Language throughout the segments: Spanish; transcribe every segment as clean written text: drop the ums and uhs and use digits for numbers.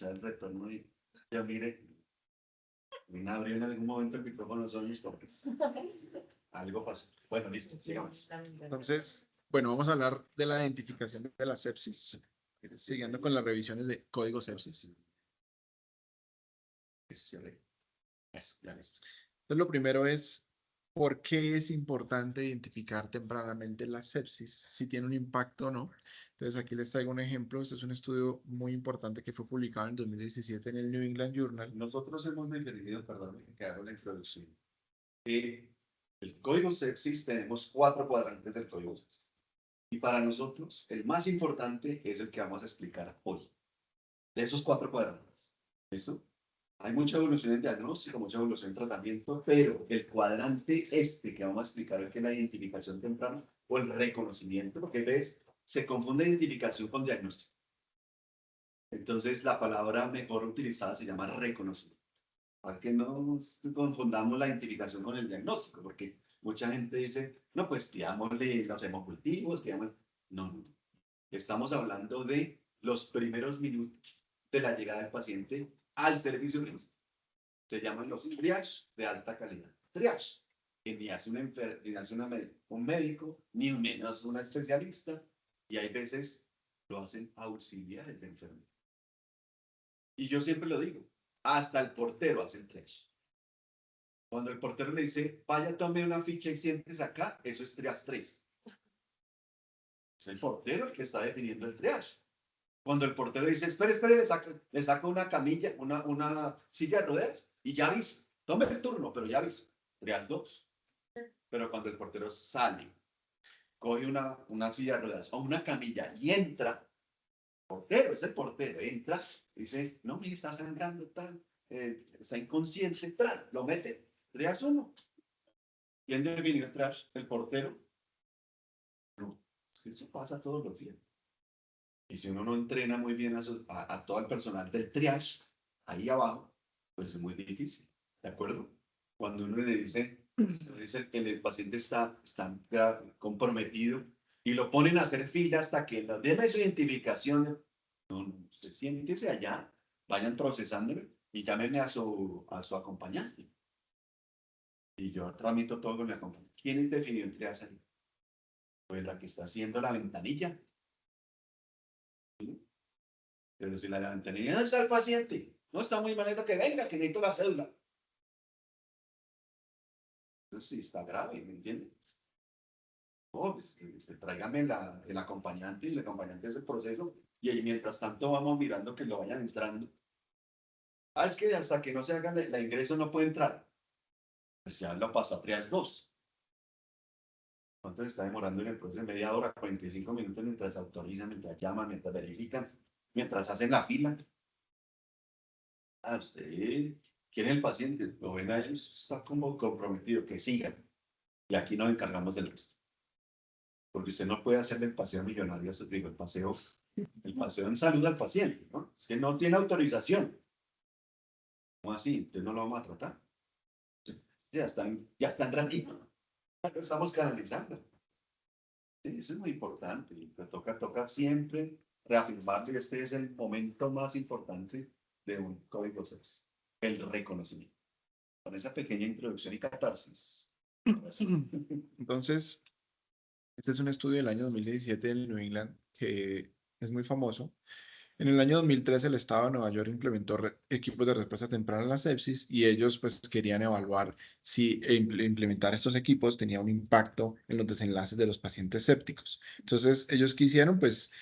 Ya el retorno y ya mire, me abrió en algún momento el micrófono son porque algo pasó. Bueno, listo, sigamos. Entonces, bueno, vamos a hablar de la identificación de la sepsis, siguiendo con las revisiones de código sepsis. Eso sí, eso, ya listo. Entonces, lo primero es, ¿por qué es importante identificar tempranamente la sepsis? Si tiene un impacto o no. Entonces, aquí les traigo un ejemplo. Este es un estudio muy importante que fue publicado en 2017 en el New England Journal. Nosotros hemos definido, perdón, que hago la introducción. El código sepsis tenemos 4 cuadrantes del código sepsis. Y para nosotros, el más importante es el que vamos a explicar hoy. De esos 4 cuadrantes. ¿Listo? Hay mucha evolución en diagnóstico, mucha evolución en tratamiento, pero el cuadrante este que vamos a explicar hoy, que es la identificación temprana o el reconocimiento, porque ves, se confunde identificación con diagnóstico. Entonces, la palabra mejor utilizada se llama reconocimiento. Para que no confundamos la identificación con el diagnóstico, porque mucha gente dice, no, pues pidámosle los hemocultivos, pidámosle... No, no. Estamos hablando de los primeros minutos de la llegada del paciente al servicio médico. Se llaman los triage de alta calidad. Triage, que ni hace, ni hace un médico, ni menos un especialista, y hay veces lo hacen auxiliares de enfermera. Y yo siempre lo digo, hasta el portero hace el triage. Cuando el portero le dice, vaya, tome una ficha y siéntese acá, eso es triage 3. Es el portero el que está definiendo el triage. Cuando el portero dice, espere, le saca una camilla, una silla de ruedas y ya aviso. Tome el turno, pero ya aviso. Triage 2. Pero cuando el portero sale, coge una silla de ruedas o una camilla y entra, portero, es el portero, entra, dice, no, mire, está sangrando, tal, está inconsciente, tal, lo mete. Triage 1. ¿Quién definió el triage? ¿El portero? No, es que eso pasa todos los días. Y si uno no entrena muy bien a todo el personal del triage, ahí abajo, pues es muy difícil, ¿de acuerdo? Cuando uno le dice que el paciente está comprometido y lo ponen a hacer fila hasta que nos dé su identificación, no, no, usted siéntese allá, vayan procesándolo y llámenme a su acompañante. Y yo tramito todo con mi acompañante. ¿Quién definió el triage ahí? Pues la que está haciendo la ventanilla. ¿Sí? Pero si la ventanilla no está el paciente, no está muy mal, que venga, que necesito la cédula. Eso sí está grave, ¿me entiende? Oh, pues, tráigame el acompañante y el acompañante hace el proceso y ahí mientras tanto vamos mirando que lo vayan entrando. Ah, es que hasta que no se haga la ingreso no puede entrar. Pues ya lo pasa a triage 2. ¿Cuánto se está demorando en el proceso? Media hora, 45 minutos mientras autorizan, mientras llaman, mientras verifican, mientras hacen la fila. Ah, usted, ¿quién es el paciente? Lo ven a ellos, está como comprometido, que sigan. Y aquí nos encargamos del resto. Porque usted no puede hacerle el paseo millonario, digo, el paseo en salud al paciente, ¿no? Es que no tiene autorización. ¿Cómo así? Entonces no lo vamos a tratar. Ya están ratito. Lo estamos canalizando. Sí, eso es muy importante. Pero toca siempre reafirmar que este es el momento más importante de un código 6, el reconocimiento. Con esa pequeña introducción y catarsis. Entonces, este es un estudio del año 2017 en New England que es muy famoso. En el año 2013 el Estado de Nueva York implementó equipos de respuesta temprana a la sepsis y ellos pues querían evaluar si implementar estos equipos tenía un impacto en los desenlaces de los pacientes sépticos. Entonces ellos quisieron pues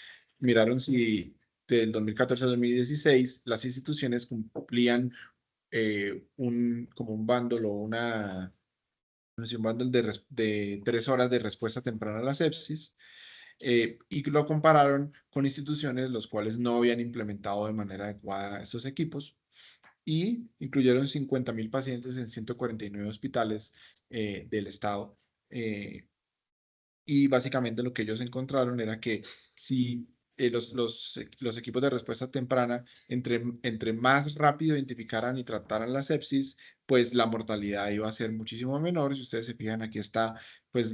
miraron si del 2014 al 2016 las instituciones cumplían como un bundle o un bundle de 3 horas de respuesta temprana a la sepsis y lo compararon con instituciones los cuales no habían implementado de manera adecuada estos equipos y incluyeron 50.000 pacientes en 149 hospitales del estado. Y básicamente lo que ellos encontraron era que si los equipos de respuesta temprana, entre más rápido identificaran y trataran la sepsis, pues la mortalidad iba a ser muchísimo menor. Si ustedes se fijan, aquí está pues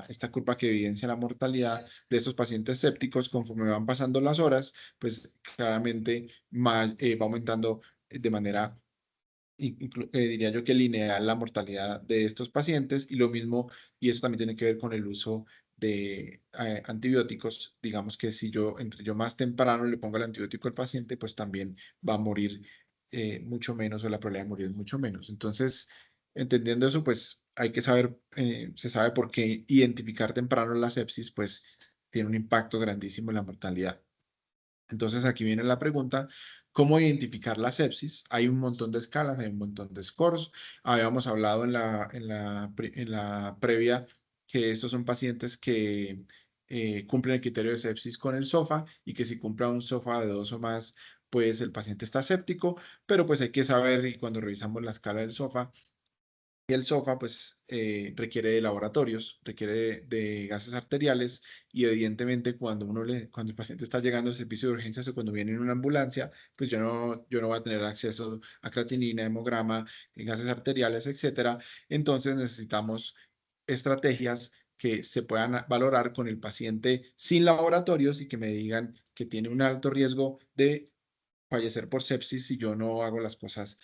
esta curva que evidencia la mortalidad de estos pacientes sépticos conforme van pasando las horas, pues claramente más, va aumentando de manera diría yo que lineal la mortalidad de estos pacientes y lo mismo, y eso también tiene que ver con el uso de antibióticos. Digamos que si entre yo más temprano le pongo el antibiótico al paciente, pues también va a morir mucho menos o la probabilidad de morir es mucho menos. Entonces, entendiendo eso, pues hay que saber, se sabe por qué identificar temprano la sepsis, pues tiene un impacto grandísimo en la mortalidad. Entonces aquí viene la pregunta, ¿cómo identificar la sepsis? Hay un montón de escalas, hay un montón de scores. Habíamos hablado en la previa que estos son pacientes que cumplen el criterio de sepsis con el SOFA y que si cumplen un SOFA de 2 o más, pues el paciente está séptico, pero pues hay que saber y cuando revisamos la escala del SOFA, y el SOFA, pues, requiere de laboratorios, requiere de gases arteriales y evidentemente cuando el paciente está llegando al servicio de urgencias o cuando viene en una ambulancia, pues yo no voy a tener acceso a creatinina, hemograma, gases arteriales, etcétera. Entonces necesitamos estrategias que se puedan valorar con el paciente sin laboratorios y que me digan que tiene un alto riesgo de fallecer por sepsis si yo no hago las cosas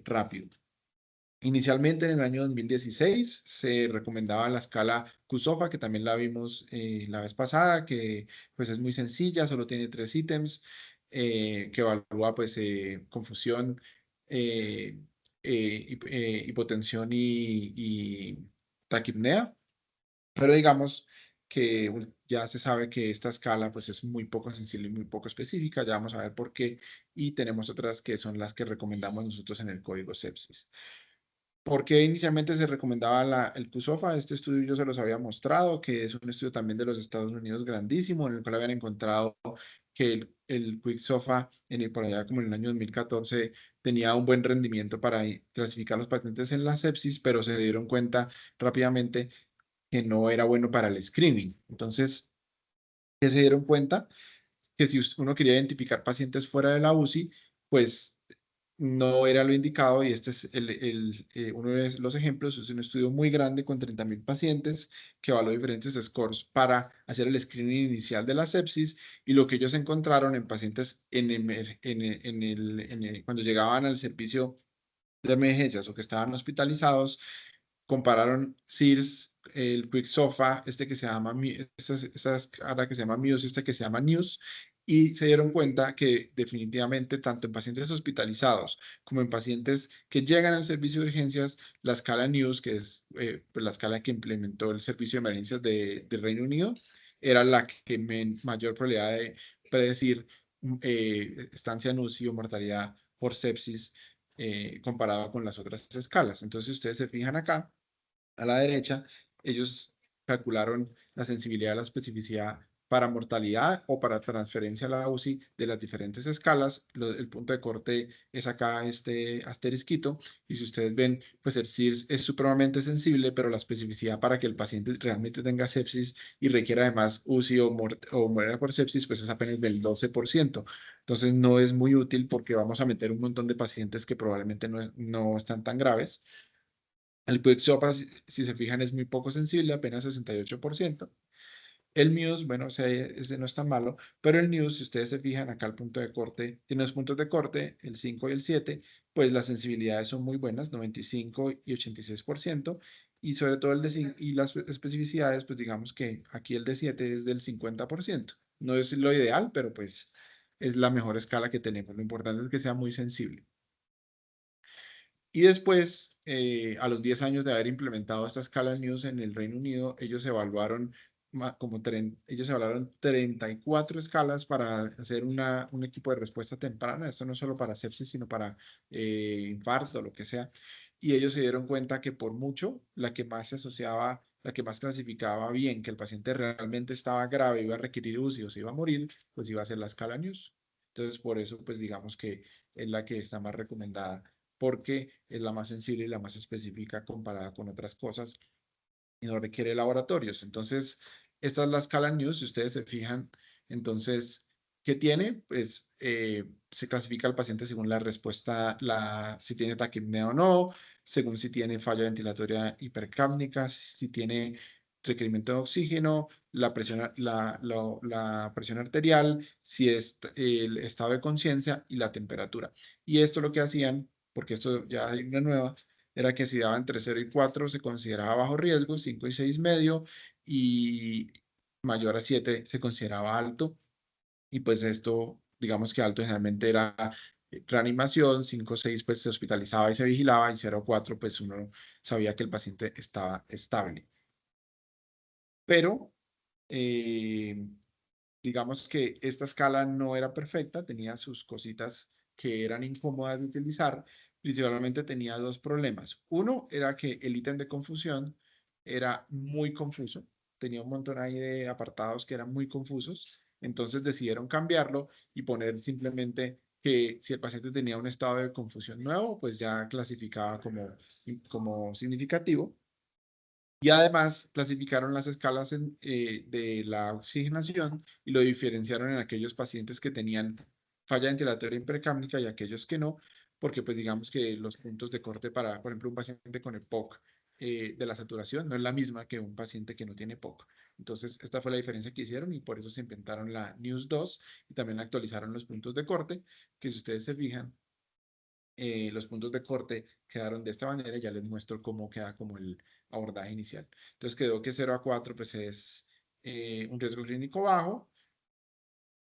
rápido. Inicialmente en el año 2016 se recomendaba la escala QSOFA, que también la vimos la vez pasada, que pues es muy sencilla, solo tiene 3 ítems, que evalúa pues confusión, hipotensión y taquipnea. Pero digamos que ya se sabe que esta escala pues es muy poco sensible y muy poco específica, ya vamos a ver por qué, y tenemos otras que son las que recomendamos nosotros en el código sepsis. ¿Por qué inicialmente se recomendaba el QSOFA? Este estudio yo se los había mostrado, que es un estudio también de los Estados Unidos grandísimo, en el cual habían encontrado que el QSOFA por allá como en el año 2014 tenía un buen rendimiento para clasificar los pacientes en la sepsis, pero se dieron cuenta rápidamente que no era bueno para el screening. Entonces, ¿qué se dieron cuenta? Que si uno quería identificar pacientes fuera de la UCI, pues no era lo indicado y este es uno de los ejemplos. Es un estudio muy grande con 30.000 pacientes que evaluó diferentes scores para hacer el screening inicial de la sepsis y lo que ellos encontraron en pacientes cuando llegaban al servicio de emergencias o que estaban hospitalizados, compararon SIRS, el Quick SOFA, este que se llama, ahora que se llama MUSE, este que se llama NEWS, y se dieron cuenta que definitivamente tanto en pacientes hospitalizados como en pacientes que llegan al servicio de urgencias, la escala NEWS, que es pues la escala que implementó el servicio de emergencias del Reino Unido, era la que mayor probabilidad de predecir estancia en UCI o mortalidad por sepsis comparado con las otras escalas. Entonces, si ustedes se fijan acá, a la derecha, ellos calcularon la sensibilidad, la especificidad para mortalidad o para transferencia a la UCI de las diferentes escalas. El punto de corte es acá este asterisquito y si ustedes ven, pues el SIRS es supremamente sensible, pero la especificidad para que el paciente realmente tenga sepsis y requiera además UCI o muera por sepsis, pues es apenas del 12%. Entonces no es muy útil porque vamos a meter un montón de pacientes que probablemente no están tan graves. El Quicksopa, si se fijan, es muy poco sensible, apenas 68%. El Muse, bueno, ese no es tan malo, pero el News, si ustedes se fijan, acá el punto de corte, tiene dos puntos de corte, el 5 y el 7, pues las sensibilidades son muy buenas, 95 y 86%, y sobre todo y las especificidades, pues digamos que aquí el de 7 es del 50%. No es lo ideal, pero pues es la mejor escala que tenemos. Lo importante es que sea muy sensible. Y después, a los 10 años de haber implementado esta escala News en el Reino Unido, ellos evaluaron 34 escalas para hacer un equipo de respuesta temprana. Esto no solo para sepsis, sino para infarto, lo que sea. Y ellos se dieron cuenta que por mucho, la que más se asociaba, la que más clasificaba bien, que el paciente realmente estaba grave, iba a requerir UCI o se iba a morir, pues iba a ser la escala News. Entonces, por eso, pues digamos que es la que está más recomendada porque es la más sensible y la más específica comparada con otras cosas y no requiere laboratorios. Entonces, esta es la escala News, si ustedes se fijan, entonces, ¿qué tiene? Pues se clasifica al paciente según la respuesta, si tiene taquipnea o no, según si tiene falla ventilatoria hipercápnica, si tiene requerimiento de oxígeno, la presión, la presión arterial, si es el estado de conciencia y la temperatura. Y esto lo que hacían, porque esto ya hay una nueva, era que si daba entre 0 y 4 se consideraba bajo riesgo, 5 y 6 medio, y mayor a 7 se consideraba alto. Y pues esto, digamos que alto generalmente era reanimación, 5 o 6 pues se hospitalizaba y se vigilaba, y 0 o 4 pues uno sabía que el paciente estaba estable. Pero digamos que esta escala no era perfecta, tenía sus cositas que eran incómodas de utilizar. Principalmente tenía dos problemas. Uno era que el ítem de confusión era muy confuso, tenía un montón ahí de apartados que eran muy confusos, entonces decidieron cambiarlo y poner simplemente que si el paciente tenía un estado de confusión nuevo, pues ya clasificaba como significativo. Y además clasificaron las escalas de la oxigenación y lo diferenciaron en aquellos pacientes que tenían falla ventilatoria hipercápnica y aquellos que no, porque pues digamos que los puntos de corte para, por ejemplo, un paciente con EPOC de la saturación no es la misma que un paciente que no tiene EPOC. Entonces, esta fue la diferencia que hicieron y por eso se inventaron la News 2 y también actualizaron los puntos de corte, que si ustedes se fijan, los puntos de corte quedaron de esta manera y ya les muestro cómo queda como el abordaje inicial. Entonces quedó que 0 a 4 pues es un riesgo clínico bajo,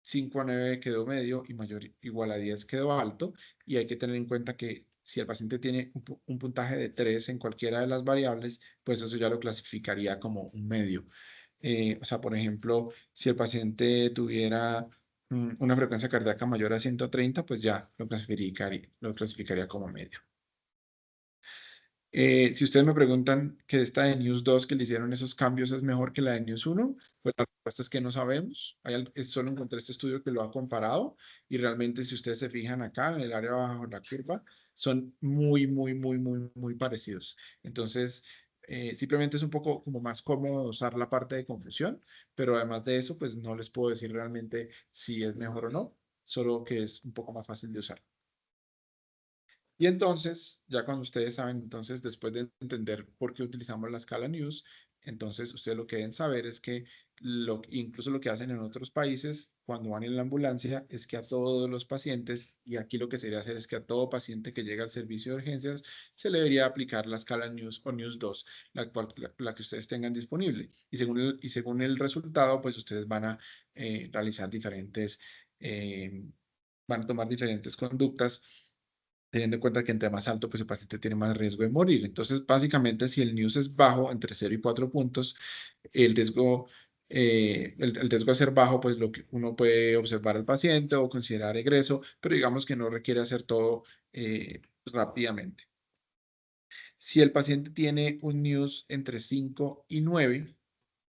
5 a 9 quedó medio y mayor igual a 10 quedó alto, y hay que tener en cuenta que si el paciente tiene un puntaje de 3 en cualquiera de las variables, pues eso ya lo clasificaría como un medio. O sea, por ejemplo, si el paciente tuviera una frecuencia cardíaca mayor a 130, pues ya lo clasificaría como medio. Si ustedes me preguntan que esta de News 2 que le hicieron esos cambios es mejor que la de News 1, pues la respuesta es que no sabemos. Solo encontré este estudio que lo ha comparado y realmente si ustedes se fijan acá en el área bajo la curva, son muy, muy, muy, muy, muy parecidos. Entonces, simplemente es un poco como más cómodo usar la parte de confusión, pero además de eso, pues no les puedo decir realmente si es mejor o no, solo que es un poco más fácil de usar. Y entonces, ya cuando ustedes saben, entonces, después de entender por qué utilizamos la escala News, entonces ustedes lo que deben saber es que incluso lo que hacen en otros países cuando van en la ambulancia es que a todos los pacientes, y aquí lo que sería hacer es que a todo paciente que llega al servicio de urgencias se le debería aplicar la escala News o News 2, la que ustedes tengan disponible. Y según el resultado, pues ustedes van a realizar eh, van a tomar diferentes conductas, teniendo en cuenta que entre más alto, pues el paciente tiene más riesgo de morir. Entonces, básicamente, si el NEWS es bajo, entre 0 y 4 puntos, el riesgo, el riesgo de ser bajo, pues lo que uno puede observar al paciente o considerar egreso, pero digamos que no requiere hacer todo rápidamente. Si el paciente tiene un NEWS entre 5 y 9,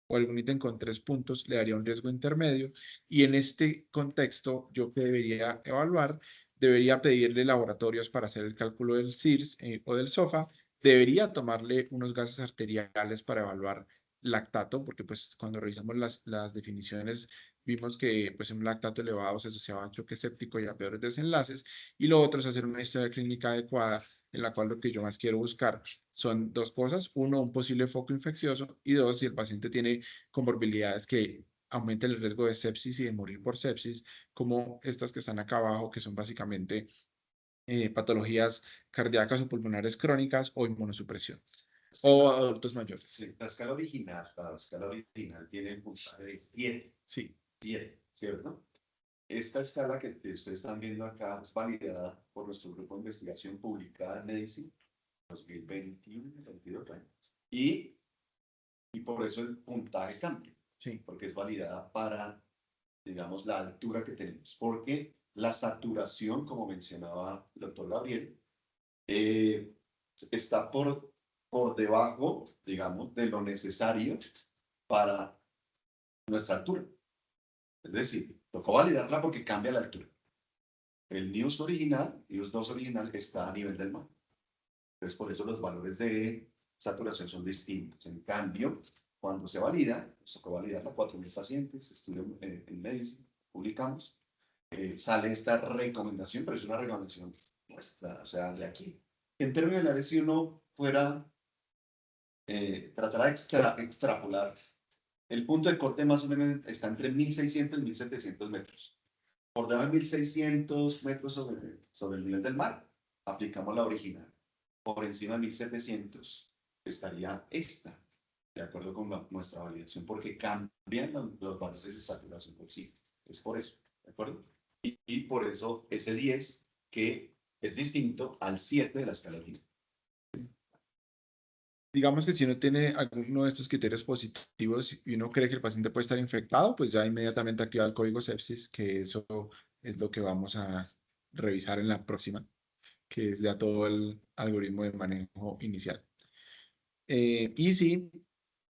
o algún ítem con 3 puntos, le daría un riesgo intermedio. Y en este contexto, yo que debería evaluar, debería pedirle laboratorios para hacer el cálculo del CIRS o del SOFA, debería tomarle unos gases arteriales para evaluar lactato, porque pues cuando revisamos las definiciones vimos que pues un lactato elevado se asociaba a choque séptico y a peores desenlaces, y lo otro es hacer una historia clínica adecuada en la cual lo que yo más quiero buscar son dos cosas: uno, un posible foco infeccioso, y dos, si el paciente tiene comorbilidades que aumenten el riesgo de sepsis y de morir por sepsis, como estas que están acá abajo, que son básicamente patologías cardíacas o pulmonares crónicas o inmunosupresión, o adultos mayores. Sí, la escala original tiene el puntaje de 10, Sí, 10, ¿cierto? Esta escala que ustedes están viendo acá es validada por nuestro grupo de investigación publicada en Medicine 2021, 22, bueno, y por eso el puntaje cambia, sí, porque es validada para, digamos, la altura que tenemos, porque la saturación, como mencionaba el doctor Gabriel, eh, está por debajo, digamos, de lo necesario para nuestra altura. Es decir, tocó validarla porque cambia la altura. El News original, News 2 original, está a nivel del mar. Entonces, por eso los valores de saturación son distintos. En cambio, Cuando se valida, nos tocó validar a 4.000 pacientes, estudio en medicina, publicamos, sale esta recomendación, pero es una recomendación nuestra, o sea, de aquí. En términos generales, si uno fuera tratar de extrapolar, el punto de corte más o menos está entre 1.600 y 1.700 metros. Por debajo de 1.600 metros sobre el nivel del mar, aplicamos la original. Por encima de 1.700 estaría esta, de acuerdo con nuestra validación, porque cambian los valores de saturación por sí. Es por eso, ¿de acuerdo? Y por eso ese 10 que es distinto al 7 de la escala original. Digamos que si uno tiene alguno de estos criterios positivos y uno cree que el paciente puede estar infectado, pues ya inmediatamente activa el código sepsis, que eso es lo que vamos a revisar en la próxima, que es ya todo el algoritmo de manejo inicial. Y si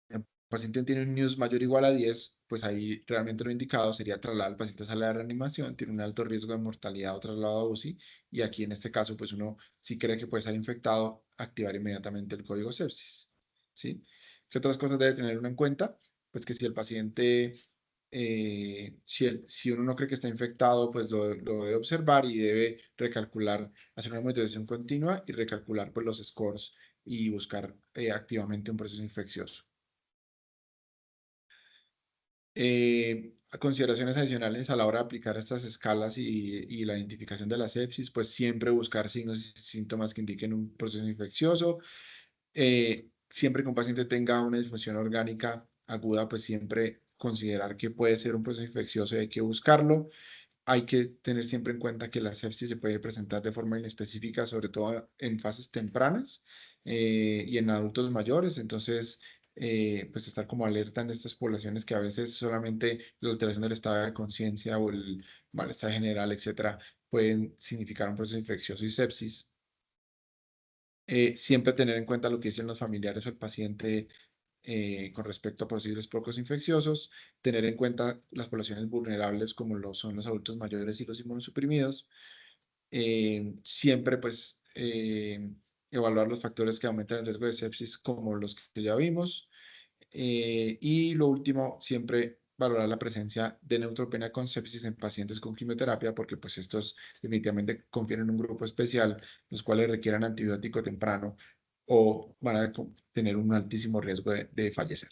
el paciente tiene un NEWS mayor o igual a 10, pues ahí realmente lo indicado sería trasladar al paciente a sala de reanimación, tiene un alto riesgo de mortalidad o traslado a UCI, y aquí en este caso, pues uno, si cree que puede estar infectado, activar inmediatamente el código sepsis, ¿sí? ¿Qué otras cosas debe tener uno en cuenta? Pues que si el paciente, si uno no cree que está infectado, pues lo debe observar y debe recalcular, hacer una monitorización continua y recalcular pues los scores y buscar activamente un proceso infeccioso. Consideraciones adicionales a la hora de aplicar estas escalas y la identificación de la sepsis, pues siempre buscar signos y síntomas que indiquen un proceso infeccioso. Siempre que un paciente tenga una disfunción orgánica aguda, pues siempre considerar que puede ser un proceso infeccioso y hay que buscarlo. Hay que tener siempre en cuenta que la sepsis se puede presentar de forma inespecífica, sobre todo en fases tempranas y en adultos mayores. Entonces, pues estar como alerta en estas poblaciones que a veces solamente la alteración del estado de conciencia o el malestar general, etcétera, pueden significar un proceso infeccioso y sepsis. Siempre tener en cuenta lo que dicen los familiares o el paciente con respecto a posibles focos infecciosos, tener en cuenta las poblaciones vulnerables como lo son los adultos mayores y los inmunosuprimidos, siempre pues evaluar los factores que aumentan el riesgo de sepsis como los que ya vimos, y lo último, siempre valorar la presencia de neutropenia con sepsis en pacientes con quimioterapia, porque pues estos definitivamente confieren un grupo especial, los cuales requieran antibiótico temprano o van a tener un altísimo riesgo de fallecer.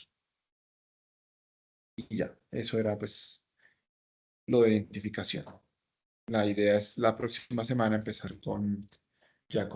Y ya, eso era pues lo de identificación. La idea es la próxima semana empezar con ya con